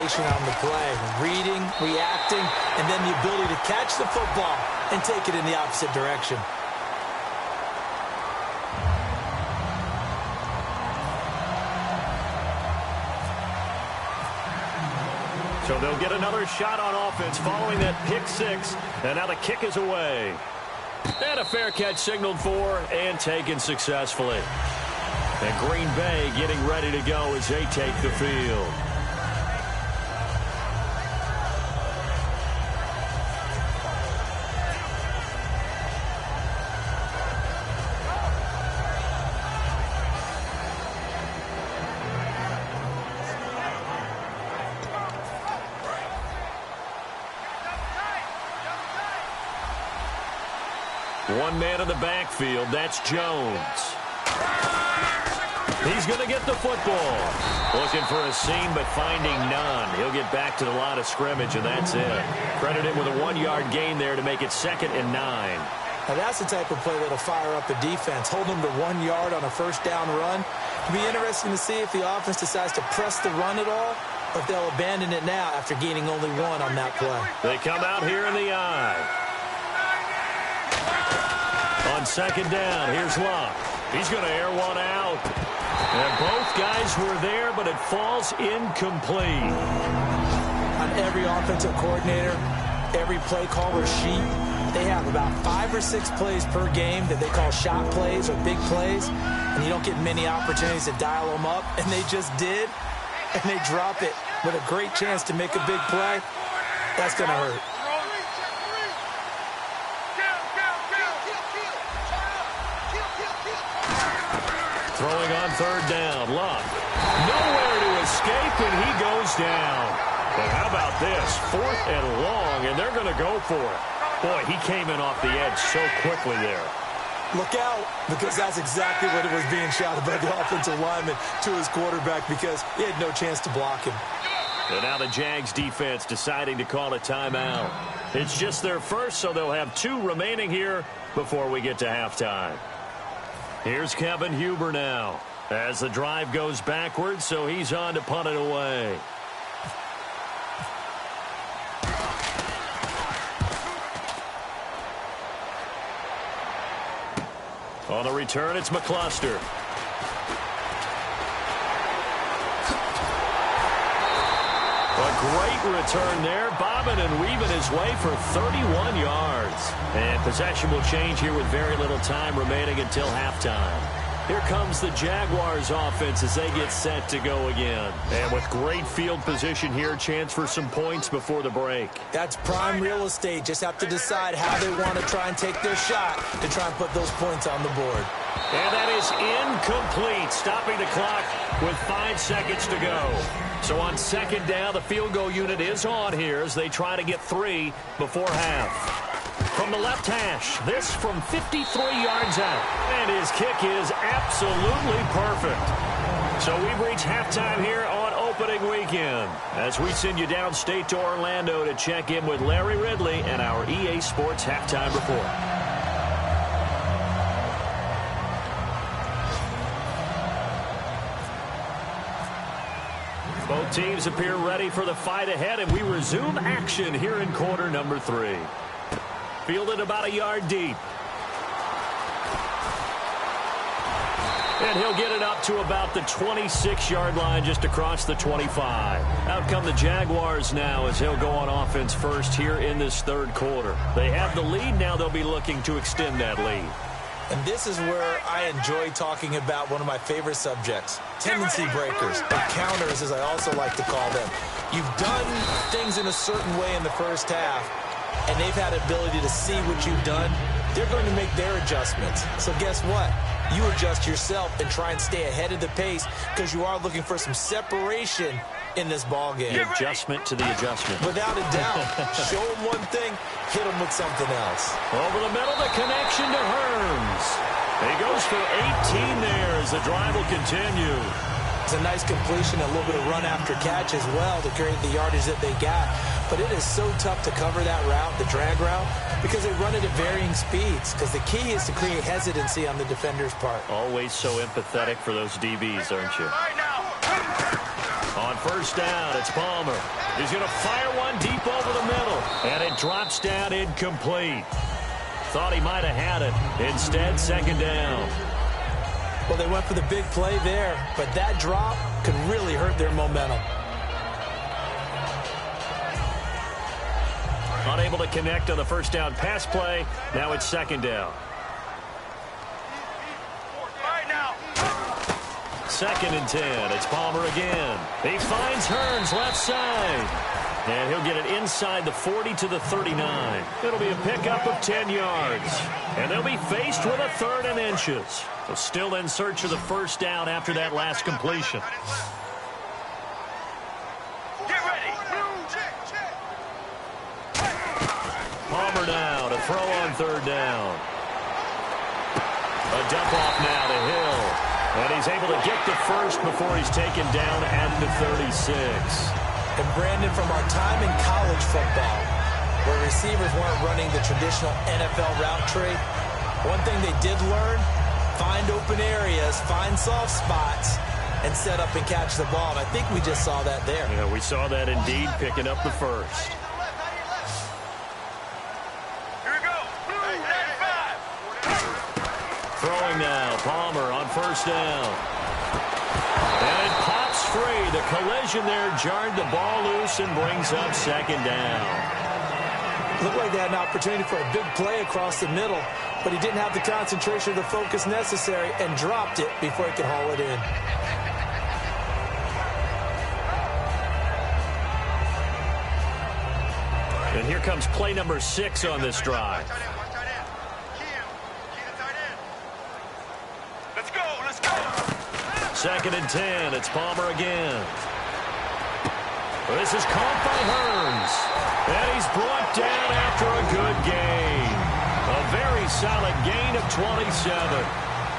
On the play, reading, reacting, and then the ability to catch the football and take it in the opposite direction. So they'll get another shot on offense following that pick six, and now the kick is away. And a fair catch signaled for and taken successfully. And Green Bay getting ready to go as they take the field. One man in the backfield, that's Jones. He's going to get the football. Looking for a seam, but finding none. He'll get back to the line of scrimmage, and that's it. Credit him with a 1-yard gain there to make it 2nd and 9. Now that's the type of play that'll fire up the defense. Hold them to 1 yard on a first down run. It'll be interesting to see if the offense decides to press the run at all, or if they'll abandon it now after gaining only 1 on that play. They come out here in the eye. On 2nd down, here's Luck. He's going to air one out. And both guys were there, but it falls incomplete. On every offensive coordinator, every play caller sheet, they have about 5 or 6 plays per game that they call shot plays or big plays, and you don't get many opportunities to dial them up, and they just did, and they drop it with a great chance to make a big play. That's going to hurt. Throwing on 3rd down, Luck. Nowhere to escape, and he goes down. But how about this? 4th and long, and they're going to go for it. Boy, he came in off the edge so quickly there. Look out, because that's exactly what it was being shouted by the offensive lineman to his quarterback, because he had no chance to block him. And now the Jags defense deciding to call a timeout. It's just their first, so they'll have 2 remaining here before we get to halftime. Here's Kevin Huber now as the drive goes backwards, so he's on to punt it away. On the return, it's McCluster. A great return there, bobbing and weaving his way for 31 yards. And possession will change here with very little time remaining until halftime. Here comes the Jaguars offense as they get set to go again. And with great field position here, chance for some points before the break. That's prime real estate. Just have to decide how they want to try and take their shot to try and put those points on the board. And that is incomplete, stopping the clock with 5 seconds to go. So on 2nd down, the field goal unit is on here as they try to get 3 before half. From the left hash, this from 53 yards out. And his kick is absolutely perfect. So we've reached halftime here on opening weekend as we send you downstate to Orlando to check in with Larry Ridley and our EA Sports Halftime Report. Both teams appear ready for the fight ahead, and we resume action here in quarter number 3. Fielded about a yard deep. And he'll get it up to about the 26-yard line just across the 25. Out come the Jaguars now as he'll go on offense first here in this 3rd quarter. They have the lead. Now they'll be looking to extend that lead. And this is where I enjoy talking about one of my favorite subjects, tendency breakers, or counters as I also like to call them. You've done things in a certain way in the first half, and they've had the ability to see what you've done. They're going to make their adjustments. So guess what? You adjust yourself and try and stay ahead of the pace because you are looking for some separation in this ball game. The adjustment to the adjustment. Without a doubt. Show them one thing, hit them with something else. Over the middle, the connection to Hearns. He goes for 18 there as the drive will continue. It's a nice completion, a little bit of run after catch as well to create the yardage that they got. But it is so tough to cover that route, the drag route, because they run it at varying speeds. Because the key is to create hesitancy on the defender's part. Always so empathetic for those DBs, aren't you? On first down. It's Palmer. He's going to fire one deep over the middle. And it drops down incomplete. Thought he might have had it. Instead, second down. Well, they went for the big play there, but that drop could really hurt their momentum. Unable to connect on the first down pass play. Now it's second down. Second and 10. It's Palmer again. He finds Hearns left side. And he'll get it inside the 40 to the 39. It'll be a pickup of 10 yards. And they'll be faced with a third and inches. So still in search of the first down after that last completion. Get ready. Palmer now to throw on third down. A dump off now to Hill. And he's able to get the first before he's taken down at the 36. And Brandon, from our time in college football, where receivers weren't running the traditional NFL route tree, one thing they did learn, find open areas, find soft spots, and set up and catch the ball. And I think we just saw that there. Yeah, we saw that indeed, picking up the first. Here we go. Throwing now, Palmer on first down. And it pops free. The collision there jarred the ball loose and brings up second down. Looked like they had an opportunity for a big play across the middle, but he didn't have the concentration or the focus necessary and dropped it before he could haul it in. And here comes play number 6 on this drive. Let's go. Second and 10. It's Palmer again. This is caught by Hearns. And he's brought down after a good gain. A very solid gain of 27.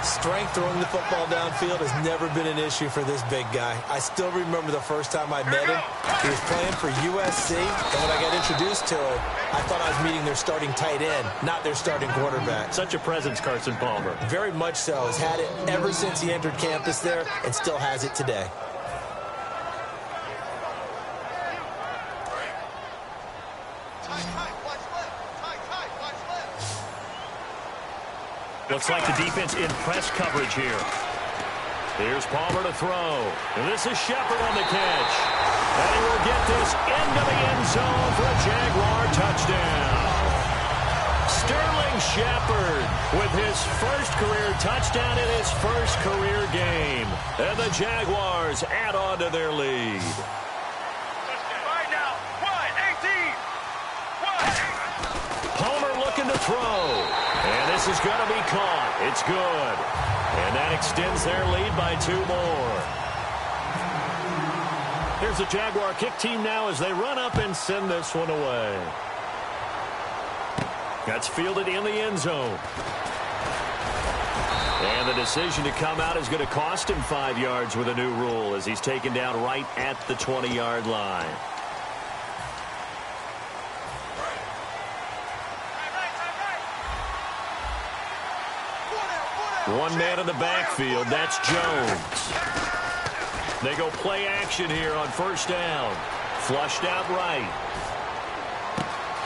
Strength throwing the football downfield has never been an issue for this big guy. I still remember the first time I met him. He was playing for USC, and when I got introduced to him, I thought I was meeting their starting tight end, not their starting quarterback. Such a presence, Carson Palmer. Very much so. Has had it ever since he entered campus there and still has it today. Looks like the defense in press coverage here. Here's Palmer to throw. And this is Shepard on the catch. And he will get this into the end zone for a Jaguar touchdown. Sterling Shepard with his first career touchdown in his first career game. And the Jaguars add on to their lead. Right now. 1-18. Palmer looking to throw. And this is going to be caught. It's good. And that extends their lead by 2 more. Here's the Jaguar kick team now as they run up and send this one away. That's fielded in the end zone. And the decision to come out is going to cost him 5 yards with a new rule as he's taken down right at the 20-yard line. One man in the backfield, that's Jones. They go play action here on first down. Flushed out right.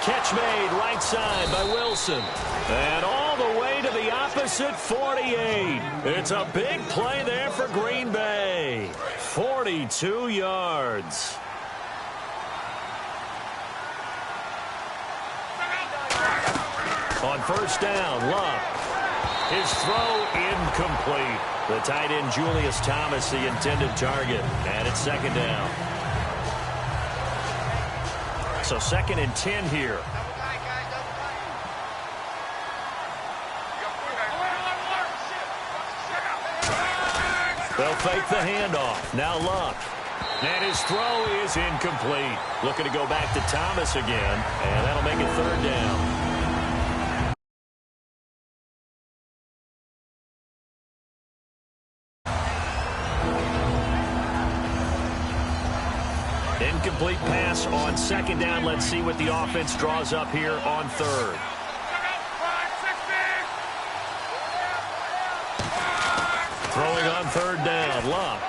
Catch made right side by Wilson. And all the way to the opposite 48. It's a big play there for Green Bay. 42 yards. On first down, Luck. His throw incomplete. The tight end Julius Thomas, the intended target. And it's second down. So second and 10 here. They'll fake the handoff. Now Luck. And his throw is incomplete. Looking to go back to Thomas again. And that'll make it third down. Incomplete pass on second down. Let's see what the offense draws up here on third. Throwing on third down, Luck.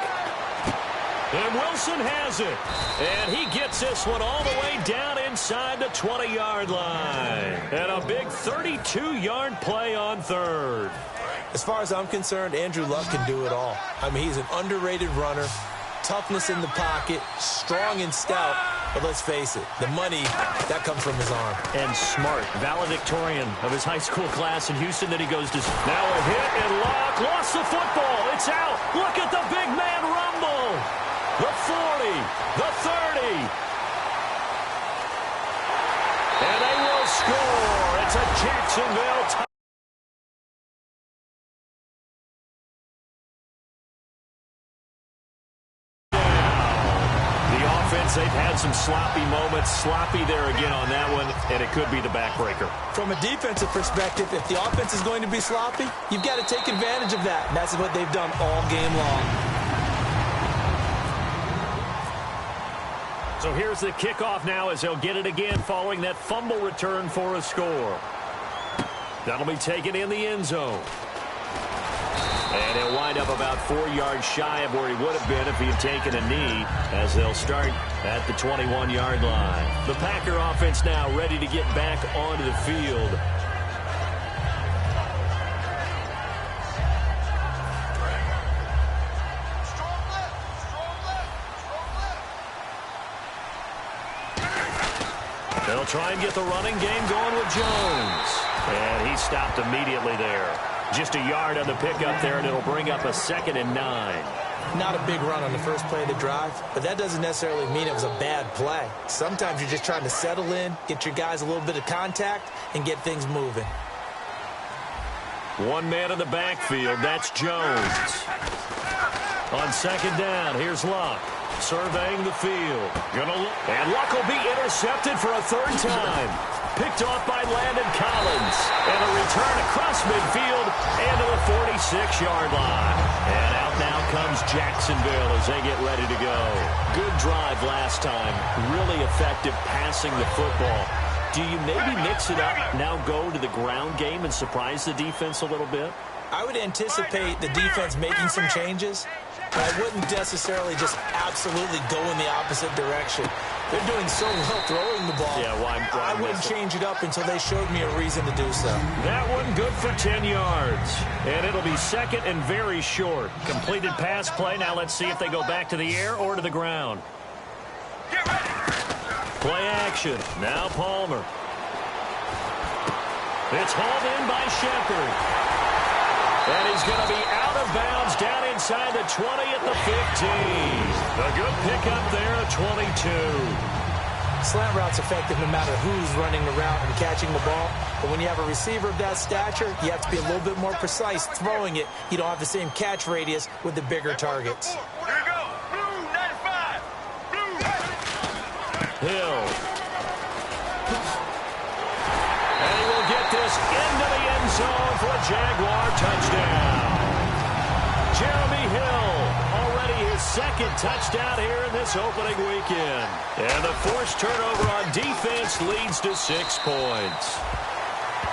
And Wilson has it. And he gets this one all the way down inside the 20-yard line. And a big 32-yard play on third. As far as I'm concerned, Andrew Luck can do it all. I mean, he's an underrated runner, toughness in the pocket, strong and stout. But let's face it, the money, that comes from his arm. And smart, valedictorian of his high school class in Houston that he goes to. Now a hit, and Luck lost the football. It's out. Look at the big man rumble. The 40, the 30. And they will score. It's a Jacksonville touchdown. They've had some sloppy moments. Sloppy there again on that one, and it could be the backbreaker. From a defensive perspective, if the offense is going to be sloppy, you've got to take advantage of that, and that's what they've done all game long. So here's the kickoff now as they'll get it again following that fumble return for a score. That'll be taken in the end zone. And he'll wind up about 4 yards shy of where he would have been if he had taken a knee, as they'll start at the 21-yard line. The Packer offense now ready to get back onto the field. They'll try and get the running game going with Jones. And he stopped immediately there. Just a yard on the pickup there, and it'll bring up a 2nd and 9. Not a big run on the first play of the drive, but that doesn't necessarily mean it was a bad play. Sometimes you're just trying to settle in, get your guys a little bit of contact, and get things moving. One man in the backfield, that's Jones. On 2nd down, here's Luck. Surveying the field. And Luck will be intercepted for a 3rd time. Picked off by Landon Collins. And a return across midfield and to the 46-yard line. And out now comes Jacksonville as they get ready to go. Good drive last time. Really effective passing the football. Do you maybe mix it up, now go to the ground game and surprise the defense a little bit? I would anticipate the defense making some changes, but I wouldn't necessarily just absolutely go in the opposite direction. They're doing so well throwing the ball. Yeah, why I wouldn't change it up until they showed me a reason to do so. That one good for 10 yards. And it'll be 2nd and very short. Completed pass play. Now let's see if they go back to the air or to the ground. Play action. Now Palmer. It's hauled in by Shepard. And he's going to be out of bounds down inside the 20 at the 15. A good pickup there at 22. Slant route's effective no matter who's running the route and catching the ball. But when you have a receiver of that stature, you have to be a little bit more precise throwing it. You don't have the same catch radius with the bigger targets. Here we go. Blue 95. Blue. Hill. And he will get this into the end zone for a Jaguar touchdown. Jeremy Hill, already his 2nd touchdown here in this opening weekend. And the forced turnover on defense leads to 6 points.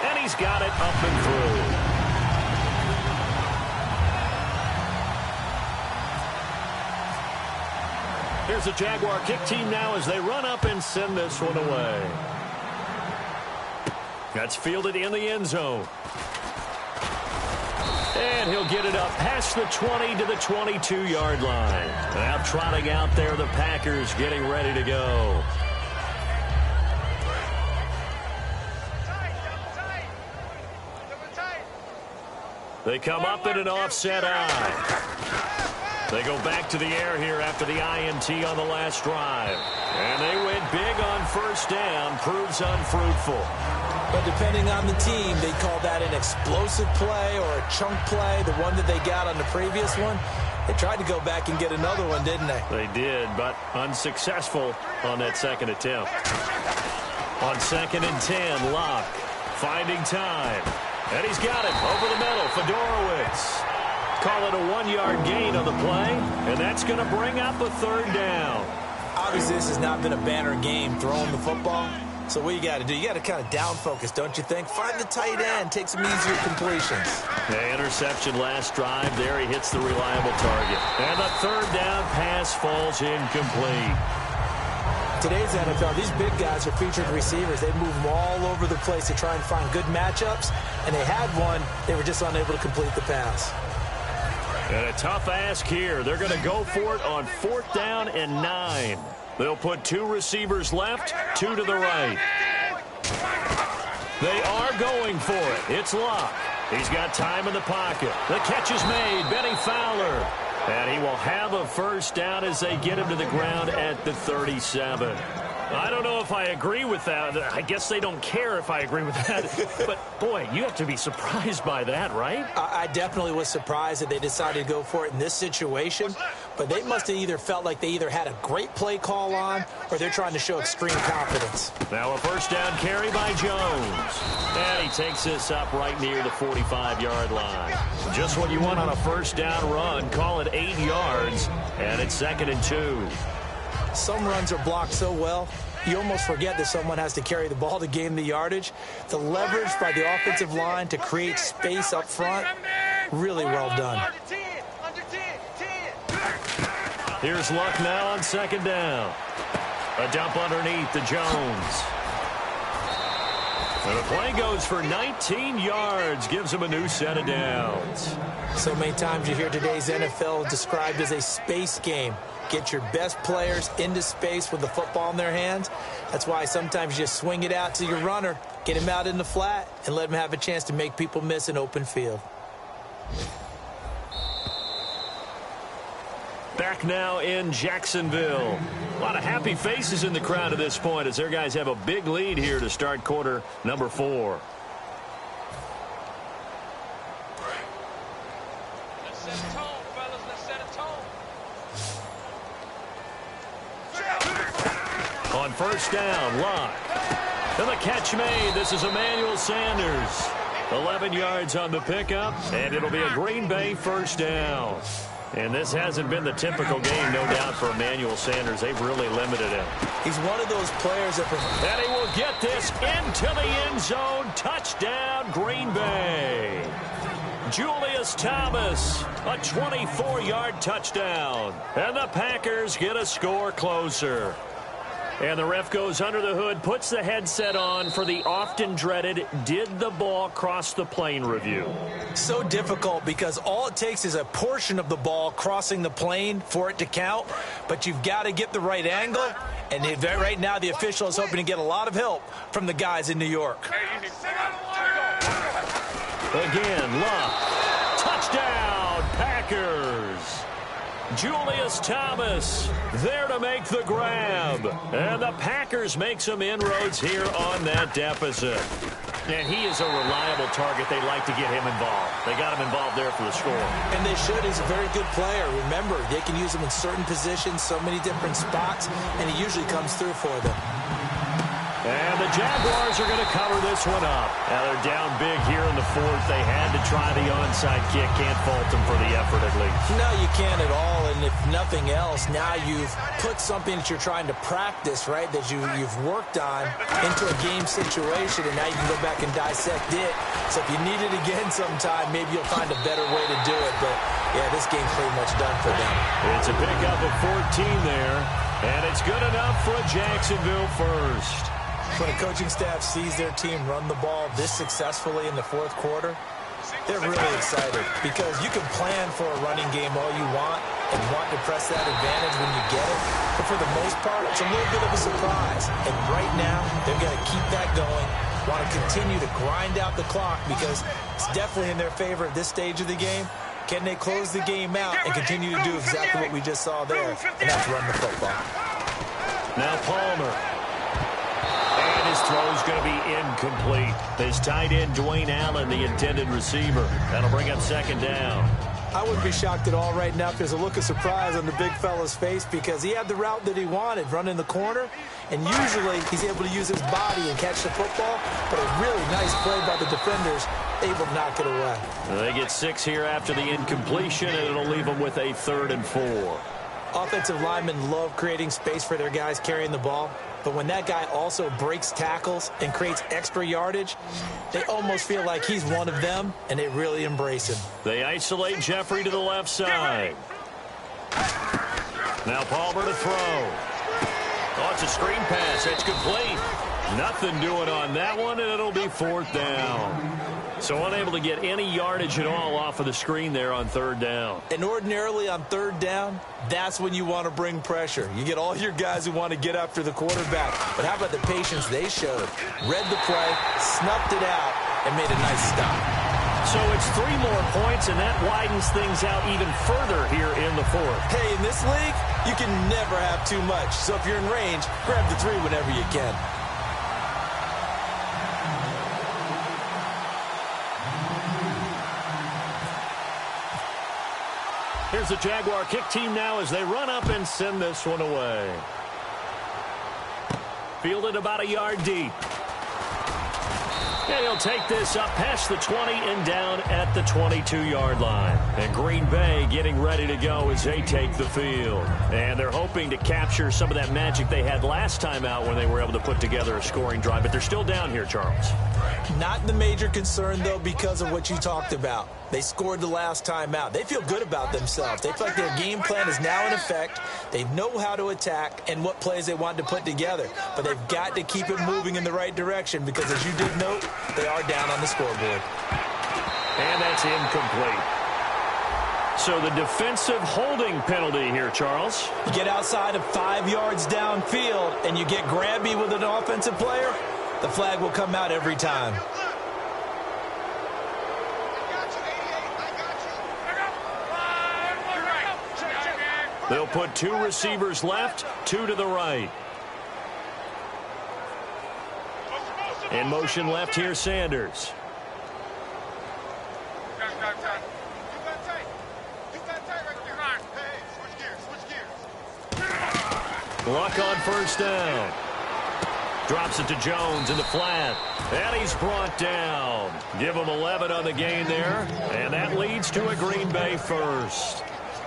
And he's got it up and through. Here's the Jaguar kick team now as they run up and send this one away. That's fielded in the end zone. And he'll get it up past the 20 to the 22-yard line. Now trotting out there, the Packers getting ready to go. They come up in an offset eye. They go back to the air here after the INT on the last drive. And they went big on 1st down, proves unfruitful. But depending on the team, they call that an explosive play or a chunk play, the one that they got on the previous one. They tried to go back and get another one, didn't they? They did, but unsuccessful on that 2nd attempt. On 2nd and 10, Locke finding time. And he's got it over the middle, Fedorowicz. Call it a 1-yard gain on the play, and that's going to bring up a 3rd down. Obviously, this has not been a banner game throwing the football, So what you got to do, you got to kind of down focus, don't you think? Find the tight end, take some easier completions. The interception last drive. There he hits the reliable target. And the third down pass falls incomplete. Today's NFL, these big guys are featured receivers. They move them all over the place to try and find good matchups. And they had one. They were just unable to complete the pass. And a tough ask here. They're going to go for it on 4th down and 9. They'll put 2 receivers left, 2 to the right. They are going for it. It's Luck. He's got time in the pocket. The catch is made. Benny Fowler. And he will have a first down as they get him to the ground at the 37. I don't know if I agree with that. I guess they don't care if I agree with that. But, boy, you have to be surprised by that, right? I definitely was surprised that they decided to go for it in this situation. But they must have either felt like they either had a great play call on or they're trying to show extreme confidence. Now a first down carry by Jones. And he takes this up right near the 45-yard line. Just what you want on a first down run. Call it 8 yards. And it's 2nd and 2. Some runs are blocked so well, you almost forget that someone has to carry the ball to gain the yardage. The leverage by the offensive line to create space up front, really well done. Here's Luck now on 2nd down. A dump underneath to Jones. And the play goes for 19 yards, gives him a new set of downs. So many times you hear today's NFL described as a space game. Get your best players into space with the football in their hands. That's why sometimes you just swing it out to your runner, get him out in the flat, and let him have a chance to make people miss an open field. Back now in Jacksonville. A lot of happy faces in the crowd at this point as their guys have a big lead here to start quarter number 4. Let's set a tone, fellas. Let's set a tone. On first down, Luck. And the catch made. This is Emmanuel Sanders. 11 yards on the pickup, and it'll be a Green Bay first down. And this hasn't been the typical game, no doubt, for Emmanuel Sanders. They've really limited him. He's one of those players that... And he will get this into the end zone. Touchdown, Green Bay. Julius Thomas, a 24-yard touchdown. And the Packers get a score closer. And the ref goes under the hood, puts the headset on for the often dreaded did the ball cross the plane review. So difficult because all it takes is a portion of the ball crossing the plane for it to count, but you've got to get the right angle, and right now the official is hoping to get a lot of help from the guys in New York. Again, Luck. Touchdown, Packers. Julius Thomas there to make the grab. And the Packers make some inroads here on that deficit. And he is a reliable target. They like to get him involved. They got him involved there for the score. And they should. He's a very good player. Remember, they can use him in certain positions, so many different spots, and he usually comes through for them. And the Jaguars are going to cover this one up. Now they're down big here in the 4th. They had to try the onside kick. Can't fault them for the effort at least. No, you can't at all. And if nothing else, now you've put something that you're trying to practice, right, that you've worked on into a game situation, and now you can go back and dissect it. So if you need it again sometime, maybe you'll find a better way to do it. But, yeah, this game's pretty much done for them. It's a pickup of 14 there, and it's good enough for a Jacksonville first. When a coaching staff sees their team run the ball this successfully in the 4th quarter, they're really excited because you can plan for a running game all you want and want to press that advantage when you get it. But for the most part, it's a little bit of a surprise. And right now, they're going to keep that going, want to continue to grind out the clock because it's definitely in their favor at this stage of the game. Can they close the game out and continue to do exactly what we just saw there, and that's run the football. Now Palmer. And his throw's going to be incomplete. His tight end, Dwayne Allen, the intended receiver. That'll bring up 2nd down. I wouldn't be shocked at all right now if there's a look of surprise on the big fella's face because he had the route that he wanted, running the corner, and usually he's able to use his body and catch the football, but a really nice play by the defenders, able to knock it away. They get 6 here after the incompletion, and it'll leave them with a 3rd and 4. Offensive linemen love creating space for their guys carrying the ball. But when that guy also breaks tackles and creates extra yardage, they almost feel like he's one of them, and they really embrace him. They isolate Jeffrey to the left side. Now Palmer to throw. Oh, it's a screen pass. It's complete. Nothing doing on that one, and it'll be 4th down. So unable to get any yardage at all off of the screen there on 3rd down. And ordinarily on 3rd down, that's when you want to bring pressure. You get all your guys who want to get after the quarterback. But how about the patience they showed? Read the play, snuffed it out, and made a nice stop. So it's 3 more points, and that widens things out even further here in the 4th. Hey, in this league, you can never have too much. So if you're in range, grab the 3 whenever you can. Here's the Jaguar kick team now as they run up and send this one away. Fielded about a yard deep. And he'll take this up past the 20 and down at the 22-yard line. And Green Bay getting ready to go as they take the field. And they're hoping to capture some of that magic they had last time out when they were able to put together a scoring drive. But they're still down here, Charles. Not the major concern, though, because of what you talked about. They scored the last time out. They feel good about themselves. They feel like their game plan is now in effect. They know how to attack and what plays they want to put together. But they've got to keep it moving in the right direction because, as you did note, they are down on the scoreboard. And that's incomplete. So the defensive holding penalty here, Charles. You get outside of 5 yards downfield and you get grabby with an offensive player, the flag will come out every time. They'll put 2 receivers left, 2 to the right. In motion left here, Sanders. Luck on 1st down. Drops it to Jones in the flat. And he's brought down. Give him 11 on the gain there. And that leads to a Green Bay 1st.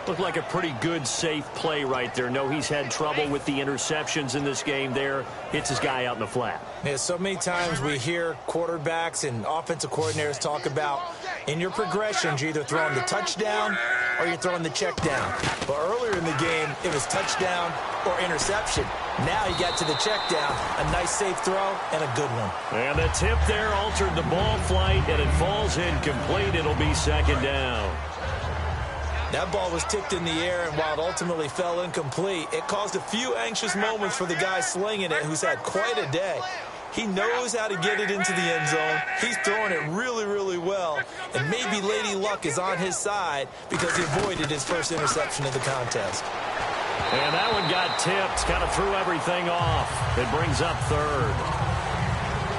Looked like a pretty good, safe play right there. No, he's had trouble with the interceptions in this game there. Hits his guy out in the flat. Yeah, so many times we hear quarterbacks and offensive coordinators talk about in your progressions, you're either throwing the touchdown or you're throwing the check down. But earlier in the game, it was touchdown or interception. Now you got to the check down, a nice safe throw, and a good one. And the tip there altered the ball flight, and it falls incomplete. It'll be 2nd down. That ball was tipped in the air, and while it ultimately fell incomplete, it caused a few anxious moments for the guy slinging it, who's had quite a day. He knows how to get it into the end zone. He's throwing it really, really well, and maybe Lady Luck is on his side because he avoided his first interception of the contest. And that one got tipped, kind of threw everything off. It brings up 3rd.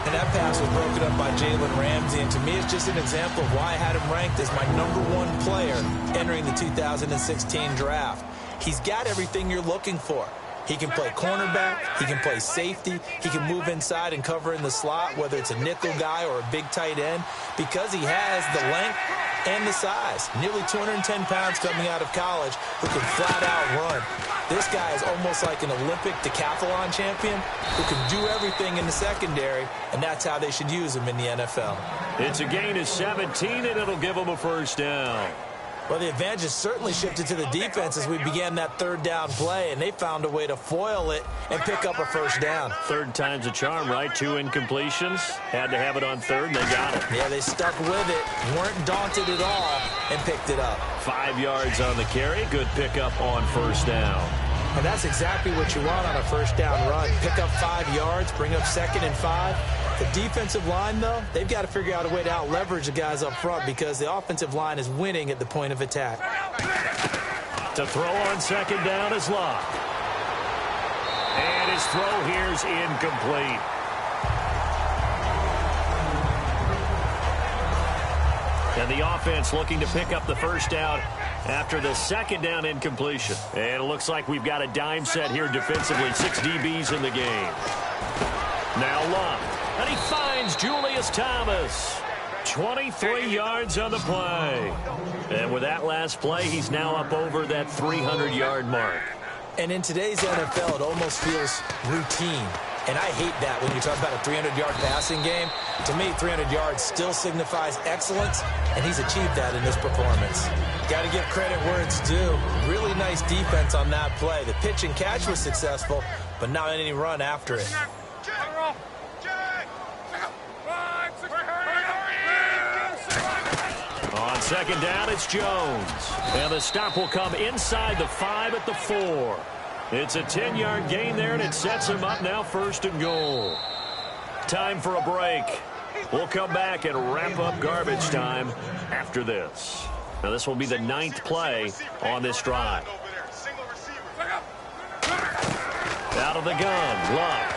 And that pass was broken up by Jalen Ramsey, and to me it's just an example of why I had him ranked as my #1 player entering the 2016 draft. He's got everything you're looking for. He can play cornerback, he can play safety, he can move inside and cover in the slot, whether it's a nickel guy or a big tight end, because he has the length and the size. Nearly 210 pounds coming out of college, who can flat out run. This guy is almost like an Olympic decathlon champion who can do everything in the secondary, and that's how they should use him in the NFL. It's a gain of 17, and it'll give him a 1st down. Well, the advantage has certainly shifted to the defense as we began that 3rd down play, and they found a way to foil it and pick up a 1st down. 3rd time's a charm, right? 2 incompletions. Had to have it on 3rd, and they got it. Yeah, they stuck with it, weren't daunted at all, and picked it up. 5 yards on the carry. Good pickup on 1st down. And that's exactly what you want on a 1st down run. Pick up 5 yards, bring up 2nd and 5. The defensive line, though, they've got to figure out a way to out-leverage the guys up front because the offensive line is winning at the point of attack. To throw on 2nd down is Luck. And his throw here's incomplete. And the offense looking to pick up the 1st down after the 2nd down incompletion. And it looks like we've got a dime set here defensively. 6 DBs in the game. Now Luck. And he finds Julius Thomas. 23 yards on the play. And with that last play, he's now up over that 300-yard mark. And in today's NFL, it almost feels routine. And I hate that when you talk about a 300-yard passing game. To me, 300 yards still signifies excellence, and he's achieved that in this performance. Got to give credit where it's due. Really nice defense on that play. The pitch and catch was successful, but not any run after it. On second down, it's Jones. And the stop will come inside the 5 at the 4. It's a 10-yard gain there, and it sets him up now 1st and goal. Time for a break. We'll come back and wrap up garbage time after this. Now, this will be the 9th play on this drive. Out of the gun, Love.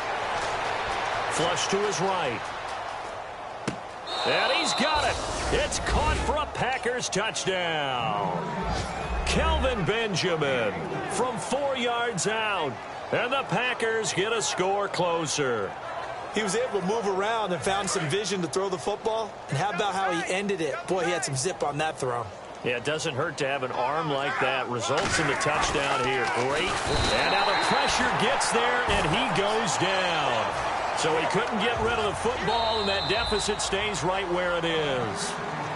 Flush to his right. And he's got it. It's caught for a Packers touchdown. Kelvin Benjamin from 4 yards out. And the Packers get a score closer. He was able to move around and found some vision to throw the football. And how about how he ended it? Boy, he had some zip on that throw. Yeah, it doesn't hurt to have an arm like that. Results in the touchdown here. Great. And now the pressure gets there, and he goes down. So he couldn't get rid of the football, and that deficit stays right where it is.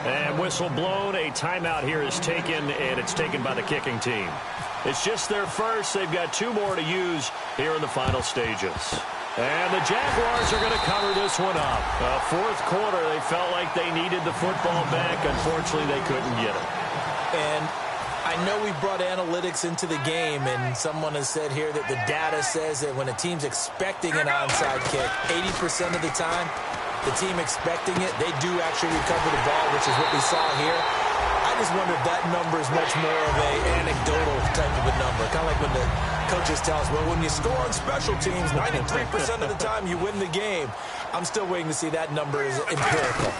And whistle blown. A timeout here is taken, and it's taken by the kicking team. It's just their first. They've got 2 more to use here in the final stages. And the Jaguars are going to cover this one up. 4th quarter, they felt like they needed the football back. Unfortunately, they couldn't get it. And I know we brought analytics into the game, and someone has said here that the data says that when a team's expecting an onside kick, 80% of the time, the team expecting it, they do actually recover the ball, which is what we saw here. I just wonder if that number is much more of a anecdotal type of a number. Kind of like when the coaches tell us, well, when you score on special teams, 93% of the time you win the game. I'm still waiting to see that number is empirical.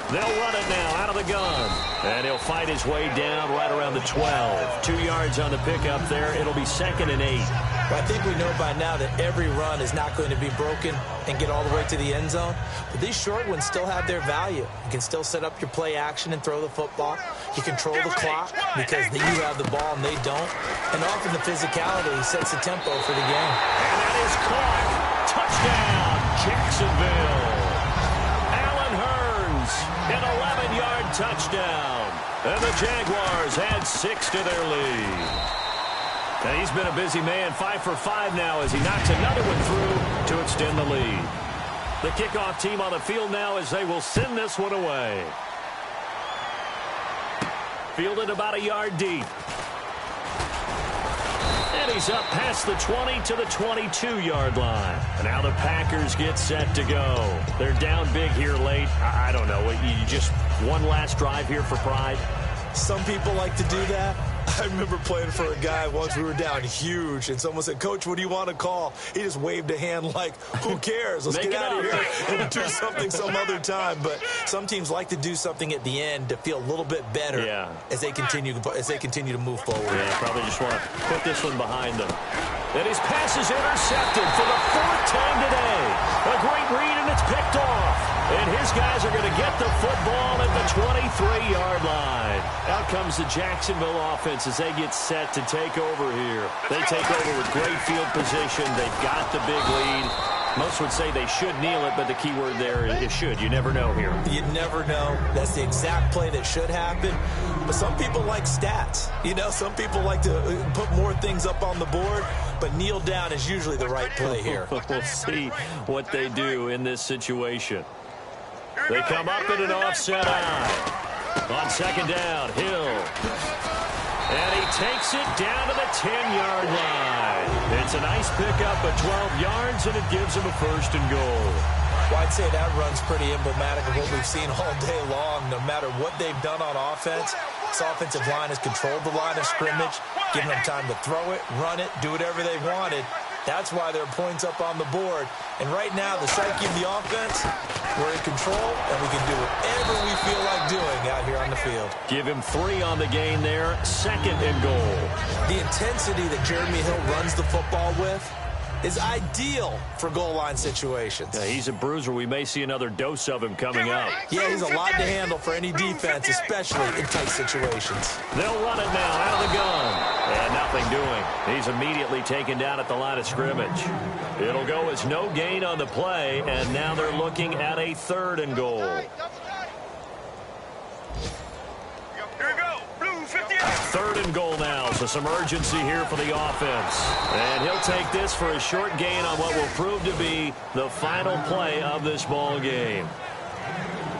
They'll run it now out of the gun. And he'll fight his way down right around the 12. 2 yards on the pickup there. It'll be 2nd and 8. Well, I think we know by now that every run is not going to be broken and get all the way to the end zone. But these short ones still have their value. You can still set up your play action and throw the football. You control the clock because you have the ball and they don't. And often the physicality sets the tempo for the game. And that is caught. Touchdown, Jacksonville. Allen Hurns, an 11-yard touchdown. And the Jaguars add 6 to their lead. And he's been a busy man, 5 for 5 now as he knocks another one through to extend the lead. The kickoff team on the field now as they will send this one away. Fielded about a yard deep. And he's up past the 20 to the 22-yard line. And now the Packers get set to go. They're down big here late. I don't know. You just one last drive here for pride? Some people like to do that. I remember playing for a guy once. We were down huge, and someone said, Coach, what do you want to call? He just waved a hand like, who cares? Let's get out of here and do something some other time. But some teams like to do something at the end to feel a little bit better as they continue to move forward. Yeah, probably just want to put this one behind them. And his pass is intercepted for the 4th time today. A great read, and it's picked off. And his guys are going to get the football at the 23-yard line. Out comes the Jacksonville offense as they get set to take over here. They take over with great field position. They've got the big lead. Most would say they should kneel it, but the key word there is should. You never know here. You never know. That's the exact play that should happen. But some people like stats. You know, some people like to put more things up on the board, but kneel down is usually the right play here. We'll see what they do in this situation. They come up in an offset eye. On second down, Hill. And he takes it down to the 10-yard line. It's a nice pickup of 12 yards, and it gives him a 1st and goal. Well, I'd say that run's pretty emblematic of what we've seen all day long. No matter what they've done on offense, this offensive line has controlled the line of scrimmage, given them time to throw it, run it, do whatever they wanted. That's why there are points up on the board. And right now, the psyche of the offense, we're in control, and we can do whatever we feel like doing out here on the field. Give him 3 on the gain there, 2nd and goal. The intensity that Jeremy Hill runs the football with is ideal for goal line situations. Yeah, he's a bruiser. We may see another dose of him coming up. Yeah, he's a lot to handle for any defense, especially in tight situations. They'll run it now out of the gun. And nothing doing. He's immediately taken down at the line of scrimmage. It'll go as no gain on the play, and now they're looking at a 3rd and goal. Here we go. Blue 58. 3rd and goal now, so some urgency here for the offense. And he'll take this for a short gain on what will prove to be the final play of this ball game.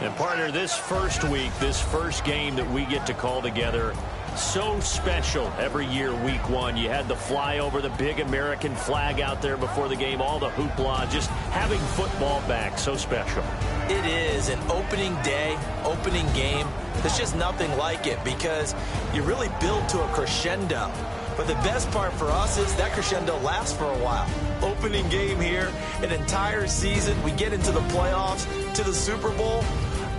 And partner, this first week, this first game that we get to call together, so special every year, week 1. You had the flyover, the big American flag out there before the game, all the hoopla, just having football back, so special. It is an opening day, opening game. There's just nothing like it because you really build to a crescendo. But the best part for us is that crescendo lasts for a while. Opening game here, an entire season. We get into the playoffs, to the Super Bowl.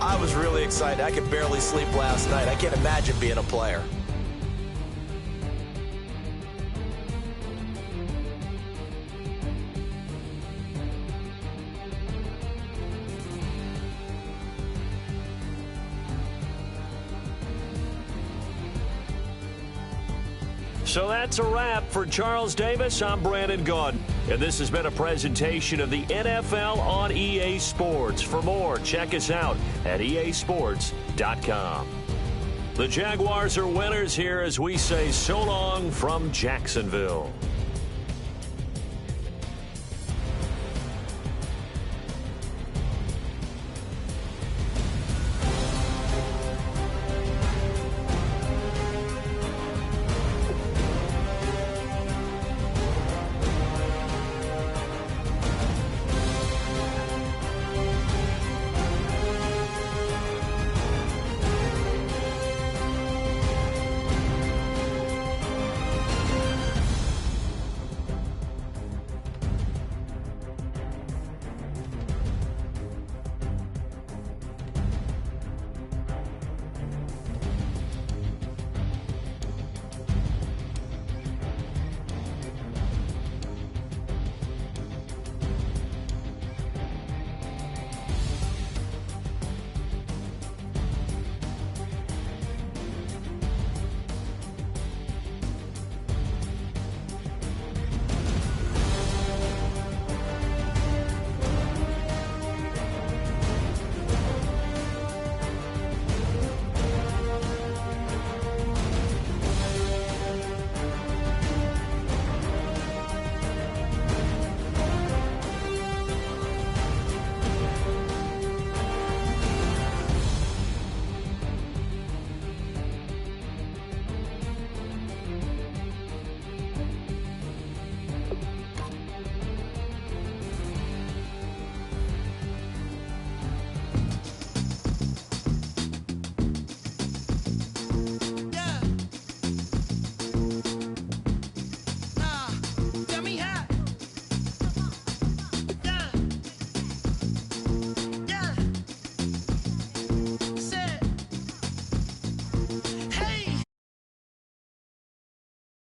I was really excited. I could barely sleep last night. I can't imagine being a player. So that's a wrap for Charles Davis. I'm Brandon Gaudin, and this has been a presentation of the NFL on EA Sports. For more, check us out at easports.com. The Jaguars are winners here as we say so long from Jacksonville.